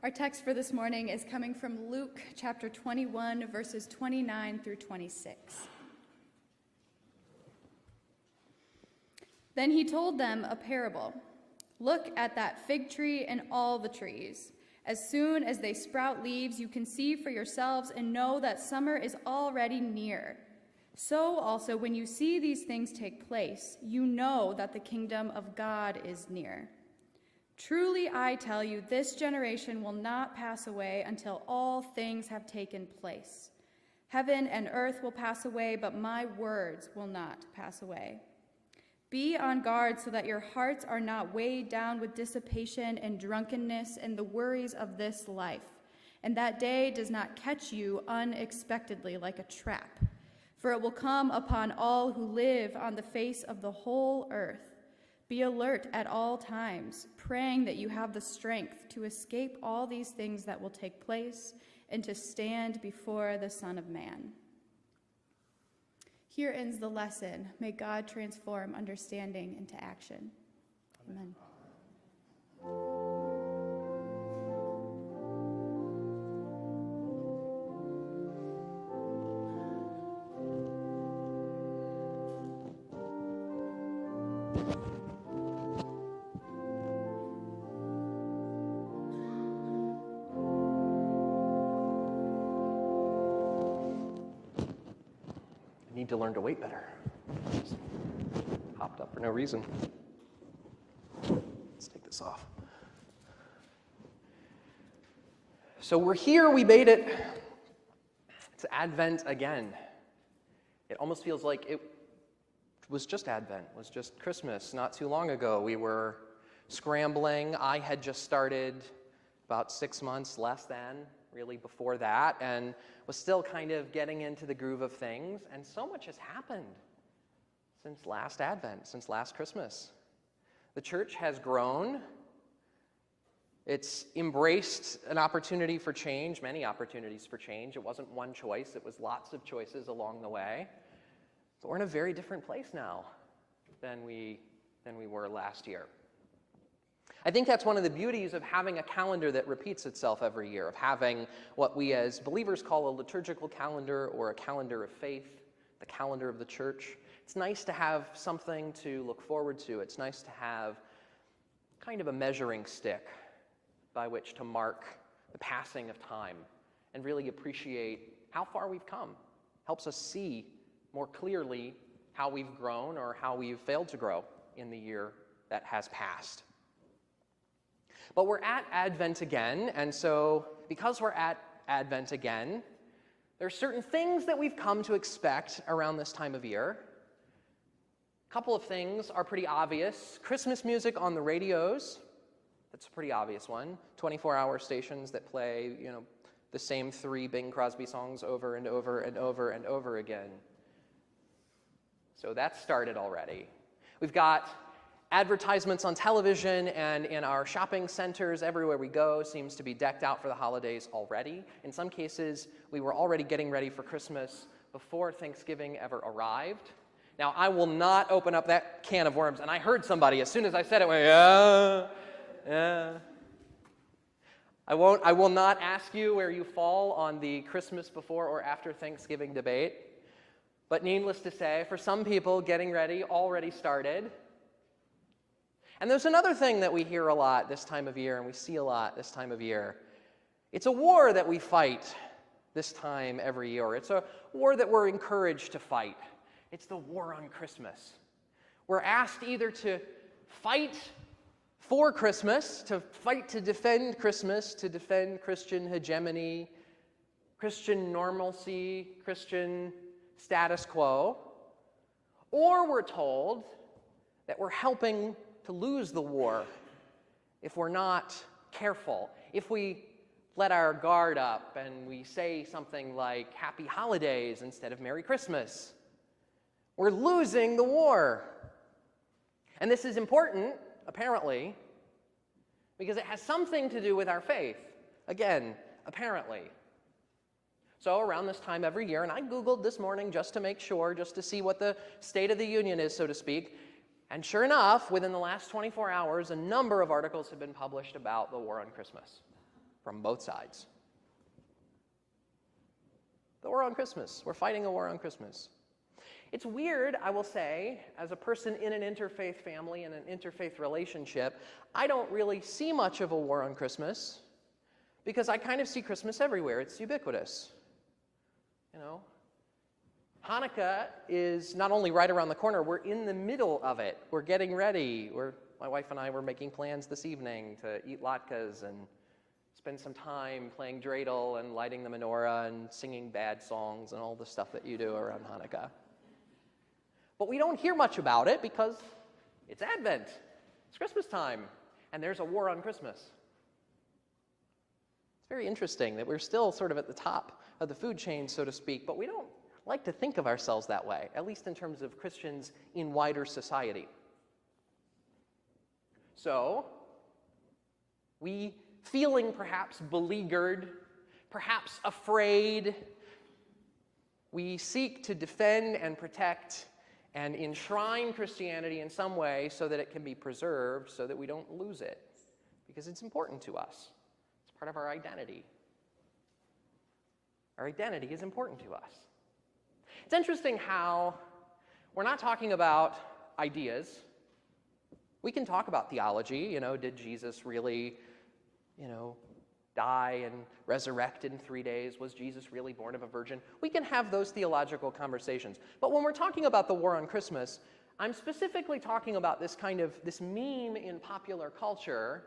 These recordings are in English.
Our text for this morning is coming from Luke chapter 21, verses 29 through 26. Then he told them a parable. Look at that fig tree and all the trees. As soon as they sprout leaves, you can see for yourselves and know that summer is already near. So also, when you see these things take place, you know that the kingdom of God is near. Truly, I tell you, this generation will not pass away until all things have taken place. Heaven and earth will pass away, but my words will not pass away. Be on guard so that your hearts are not weighed down with dissipation and drunkenness and the worries of this life, and that day does not catch you unexpectedly like a trap. For it will come upon all who live on the face of the whole earth. Be alert at all times, praying that you have the strength to escape all these things that will take place and to stand before the Son of Man. Here ends the lesson. May God transform understanding into action. Amen. Need to learn to wait better. Just hopped up for no reason. Let's take this off. So we're here, we made it. It's Advent again. It almost feels like it was just Advent, was just Christmas not too long ago. We were scrambling. I had just started about 6 months, less than, really before that, and was still kind of getting into the groove of things, and so much has happened since last Advent, since last Christmas. The church has grown. It's embraced an opportunity for change, many opportunities for change. It wasn't one choice, it was lots of choices along the way. But we're in a very different place now than we were last year. I think that's one of the beauties of having a calendar that repeats itself every year, of having what we as believers call a liturgical calendar or a calendar of faith, the calendar of the church. It's nice to have something to look forward to. It's nice to have kind of a measuring stick by which to mark the passing of time and really appreciate how far we've come. Helps us see more clearly how we've grown or how we've failed to grow in the year that has passed. But we're at Advent again, and so because we're at Advent again, there are certain things that we've come to expect around this time of year. A couple of things are pretty obvious. Christmas music on the radios, that's a pretty obvious one. 24-hour stations that play, the same 3 Bing Crosby songs over and over and over and over again. So that started already. We've got advertisements on television and in our shopping centers, everywhere we go, seems to be decked out for the holidays already. In some cases, we were already getting ready for Christmas before Thanksgiving ever arrived. Now, I will not open up that can of worms, and I heard somebody, as soon as I said it, went, yeah. I will not ask you where you fall on the Christmas before or after Thanksgiving debate, but needless to say, for some people, getting ready already started. And there's another thing that we hear a lot this time of year, and we see a lot this time of year. It's a war that we fight this time every year. It's a war that we're encouraged to fight. It's the war on Christmas. We're asked either to fight for Christmas, to fight to defend Christmas, to defend Christian hegemony, Christian normalcy, Christian status quo, or we're told that we're helping to lose the war if we're not careful, if we let our guard up and we say something like Happy Holidays instead of Merry Christmas. We're losing the war. And this is important, apparently, because it has something to do with our faith. Again, apparently. So around this time every year, and I Googled this morning just to make sure, just to see what the State of the Union is, so to speak, and sure enough, within the last 24 hours, a number of articles have been published about the war on Christmas. from both sides. The war on Christmas. We're fighting a war on Christmas. It's weird, I will say, as a person in an interfaith family and an interfaith relationship, I don't really see much of a war on Christmas because I kind of see Christmas everywhere. It's ubiquitous. You know? Hanukkah is not only right around the corner, we're in the middle of it. We're getting ready. My wife and I were making plans this evening to eat latkes and spend some time playing dreidel and lighting the menorah and singing bad songs and all the stuff that you do around Hanukkah. But we don't hear much about it because it's Advent. It's Christmas time, and there's a war on Christmas. It's very interesting that we're still sort of at the top of the food chain, so to speak, but we don't like to think of ourselves that way, at least in terms of Christians in wider society. So, we feeling perhaps beleaguered, perhaps afraid, we seek to defend and protect and enshrine Christianity in some way so that it can be preserved, so that we don't lose it, because it's important to us. It's part of our identity. Our identity is important to us. It's interesting how we're not talking about ideas. We can talk about theology. Did Jesus really, die and resurrect in 3 days? Was Jesus really born of a virgin? We can have those theological conversations. But when we're talking about the war on Christmas, I'm specifically talking about this meme in popular culture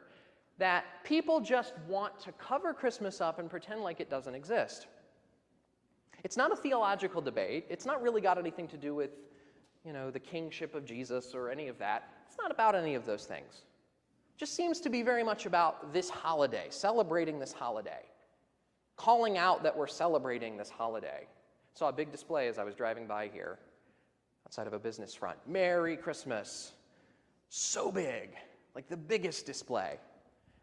that people just want to cover Christmas up and pretend like it doesn't exist. It's not a theological debate. It's not really got anything to do with, the kingship of Jesus or any of that. It's not about any of those things. It just seems to be very much about this holiday, celebrating this holiday, calling out that we're celebrating this holiday. I saw a big display as I was driving by here outside of a business front. Merry Christmas. So big, like the biggest display.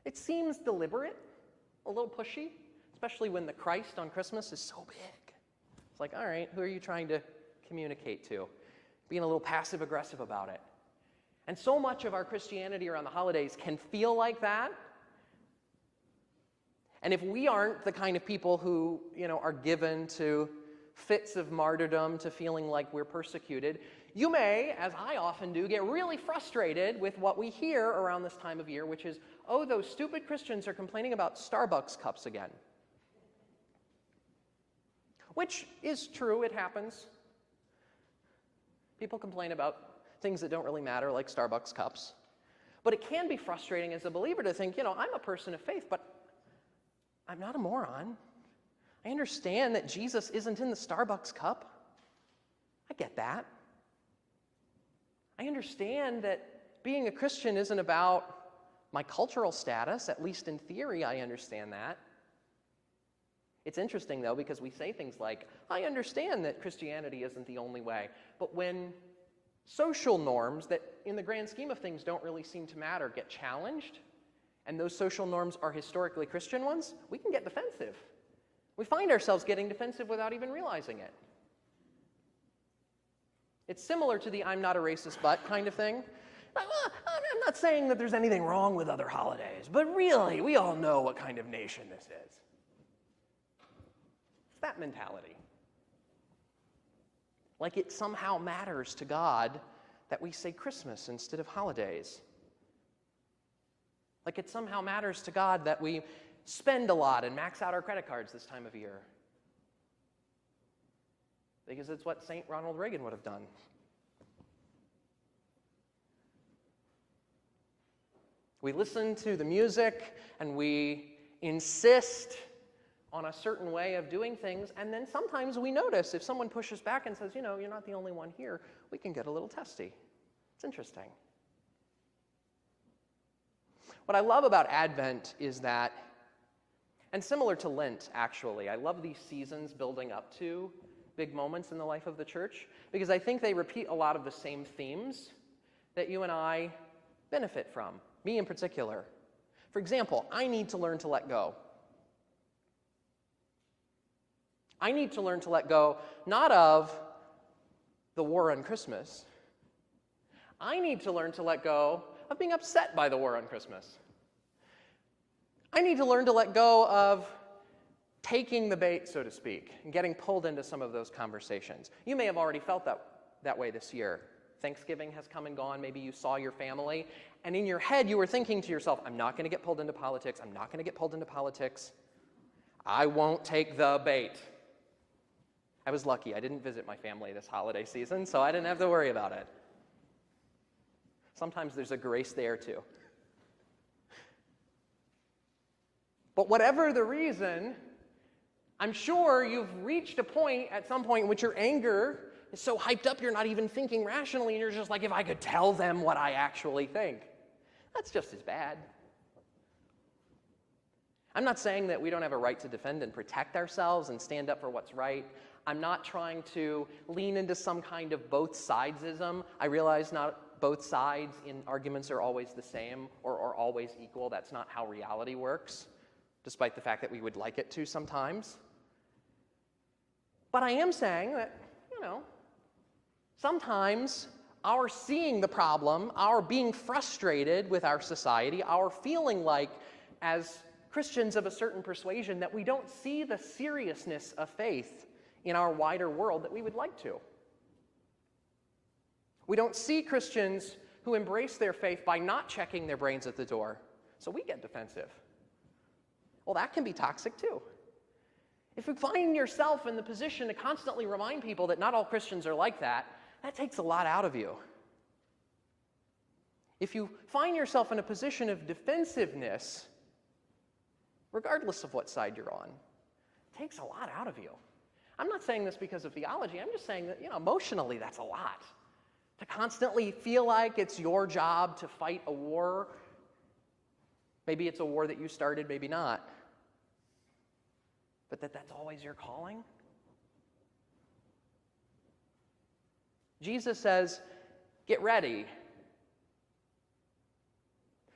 It seems deliberate, a little pushy, especially when the Christ on Christmas is so big. It's like, all right, who are you trying to communicate to? Being a little passive-aggressive about it. And so much of our Christianity around the holidays can feel like that. And if we aren't the kind of people who, are given to fits of martyrdom, to feeling like we're persecuted, you may, as I often do, get really frustrated with what we hear around this time of year, which is, oh, those stupid Christians are complaining about Starbucks cups again. Which is true, it happens. People complain about things that don't really matter, like Starbucks cups. But it can be frustrating as a believer to think, I'm a person of faith, but I'm not a moron. I understand that Jesus isn't in the Starbucks cup. I get that. I understand that being a Christian isn't about my cultural status, at least in theory I understand that. It's interesting, though, because we say things like, I understand that Christianity isn't the only way, but when social norms that, in the grand scheme of things, don't really seem to matter get challenged, and those social norms are historically Christian ones, we can get defensive. We find ourselves getting defensive without even realizing it. It's similar to the I'm not a racist but kind of thing. I'm not saying that there's anything wrong with other holidays, but really, we all know what kind of nation this is. It's that mentality. Like it somehow matters to God that we say Christmas instead of holidays. Like it somehow matters to God that we spend a lot and max out our credit cards this time of year. Because it's what St. Ronald Reagan would have done. We listen to the music and we insist on a certain way of doing things, and then sometimes we notice if someone pushes back and says, you're not the only one here, we can get a little testy. It's interesting. What I love about Advent is that, and similar to Lent, actually, I love these seasons building up to big moments in the life of the church, because I think they repeat a lot of the same themes that you and I benefit from, me in particular. For example, I need to learn to let go. I need to learn to let go, not of the war on Christmas. I need to learn to let go of being upset by the war on Christmas. I need to learn to let go of taking the bait, so to speak, and getting pulled into some of those conversations. You may have already felt that way this year. Thanksgiving has come and gone. Maybe you saw your family, and in your head you were thinking to yourself, I'm not going to get pulled into politics. I'm not going to get pulled into politics. I won't take the bait. I was lucky. I didn't visit my family this holiday season, so I didn't have to worry about it. Sometimes there's a grace there too. But whatever the reason, I'm sure you've reached a point at some point in which your anger is so hyped up you're not even thinking rationally, and you're just like, if I could tell them what I actually think. That's just as bad. I'm not saying that we don't have a right to defend and protect ourselves and stand up for what's right. I'm not trying to lean into some kind of both sidesism. I realize not both sides in arguments are always the same or are always equal. That's not how reality works, despite the fact that we would like it to sometimes. But I am saying that, sometimes our seeing the problem, our being frustrated with our society, our feeling like, as Christians of a certain persuasion, that we don't see the seriousness of faith in our wider world that we would like to. We don't see Christians who embrace their faith by not checking their brains at the door, so we get defensive. Well, that can be toxic too. If you find yourself in the position to constantly remind people that not all Christians are like that, that takes a lot out of you. If you find yourself in a position of defensiveness, regardless of what side you're on, it takes a lot out of you. I'm not saying this because of theology. I'm just saying that, emotionally, that's a lot. To constantly feel like it's your job to fight a war. Maybe it's a war that you started, maybe not. But that's always your calling. Jesus says, get ready.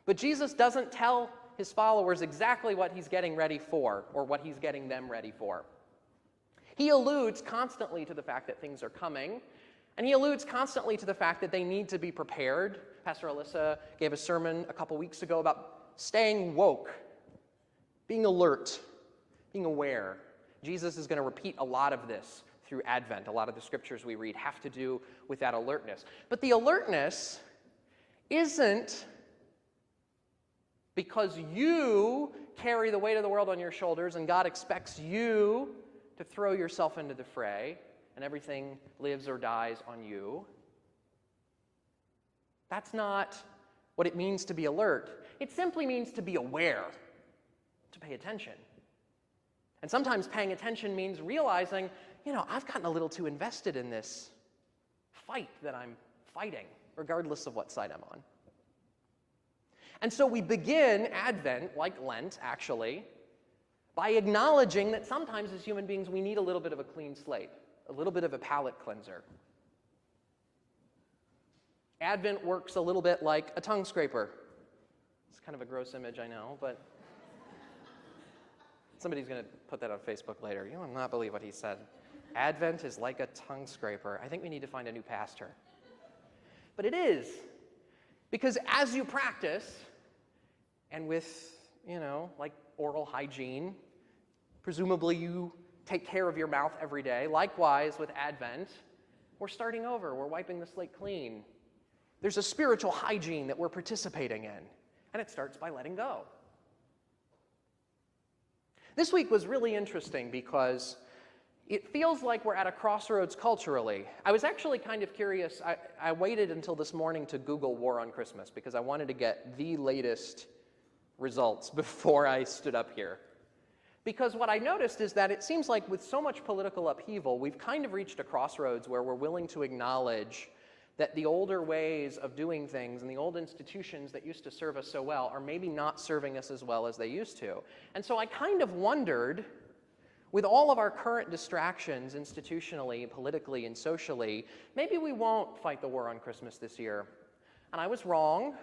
But Jesus doesn't tell his followers exactly what he's getting ready for or what he's getting them ready for. He alludes constantly to the fact that things are coming, and he alludes constantly to the fact that they need to be prepared. Pastor Alyssa gave a sermon a couple weeks ago about staying woke, being alert, being aware. Jesus is going to repeat a lot of this through Advent. A lot of the scriptures we read have to do with that alertness. But the alertness isn't because you carry the weight of the world on your shoulders and God expects you to throw yourself into the fray and everything lives or dies on you. That's not what it means to be alert. It simply means to be aware, to pay attention. And sometimes paying attention means realizing, I've gotten a little too invested in this fight that I'm fighting, regardless of what side I'm on. And so we begin Advent, like Lent, actually, by acknowledging that sometimes as human beings we need a little bit of a clean slate, a little bit of a palate cleanser. Advent works a little bit like a tongue scraper. It's kind of a gross image, I know, but somebody's going to put that on Facebook later. You will not believe what he said. Advent is like a tongue scraper. I think we need to find a new pastor. But it is. Because as you practice, and with, like oral hygiene, presumably you take care of your mouth every day. Likewise with Advent, we're starting over. We're wiping the slate clean. There's a spiritual hygiene that we're participating in, and it starts by letting go. This week was really interesting because it feels like we're at a crossroads culturally. I was actually kind of curious. I waited until this morning to Google War on Christmas because I wanted to get the latest results before I stood up here. Because what I noticed is that it seems like with so much political upheaval, we've kind of reached a crossroads where we're willing to acknowledge that the older ways of doing things and the old institutions that used to serve us so well are maybe not serving us as well as they used to. And so I kind of wondered, with all of our current distractions institutionally, politically, and socially, maybe we won't fight the war on Christmas this year. And I was wrong.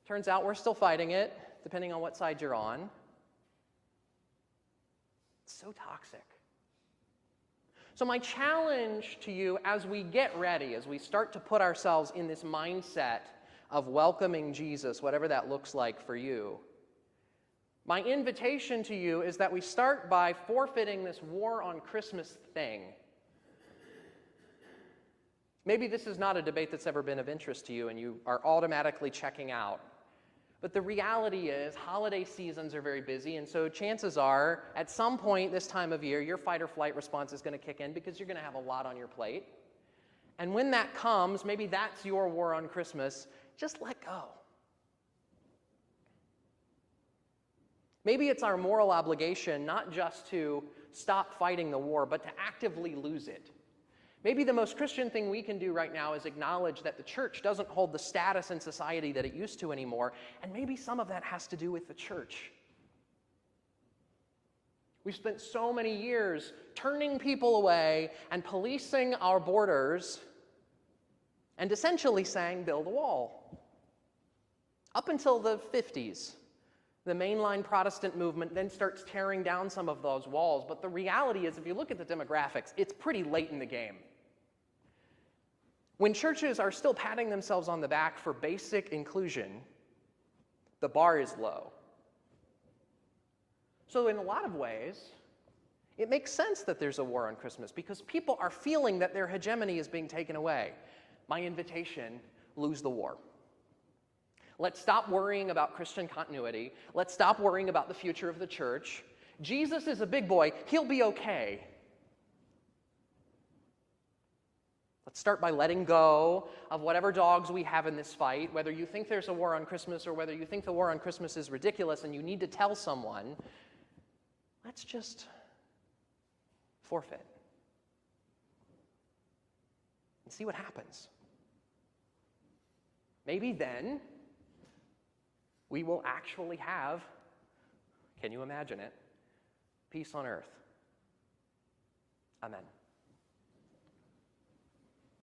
Turns out we're still fighting it, depending on what side you're on. It's so toxic. So my challenge to you as we get ready, as we start to put ourselves in this mindset of welcoming Jesus, whatever that looks like for you, My invitation to you is that we start by forfeiting this war on Christmas thing. Maybe this is not a debate that's ever been of interest to you and you are automatically checking out. But the reality is holiday seasons are very busy, and so chances are at some point this time of year your fight or flight response is going to kick in because you're going to have a lot on your plate. And when that comes, maybe that's your war on Christmas, just let go. Maybe it's our moral obligation not just to stop fighting the war, but to actively lose it. Maybe the most Christian thing we can do right now is acknowledge that the church doesn't hold the status in society that it used to anymore, and maybe some of that has to do with the church. We've spent so many years turning people away and policing our borders and essentially saying, build a wall. Up until the 50s. The mainline Protestant movement then starts tearing down some of those walls. But the reality is, if you look at the demographics, it's pretty late in the game. When churches are still patting themselves on the back for basic inclusion, the bar is low. So in a lot of ways, it makes sense that there's a war on Christmas because people are feeling that their hegemony is being taken away. My invitation, lose the war. Let's stop worrying about Christian continuity. Let's stop worrying about the future of the church. Jesus is a big boy. He'll be okay. Let's start by letting go of whatever dogs we have in this fight, whether you think there's a war on Christmas or whether you think the war on Christmas is ridiculous and you need to tell someone. Let's just forfeit and see what happens. Maybe then we will actually have, can you imagine it, peace on earth. Amen.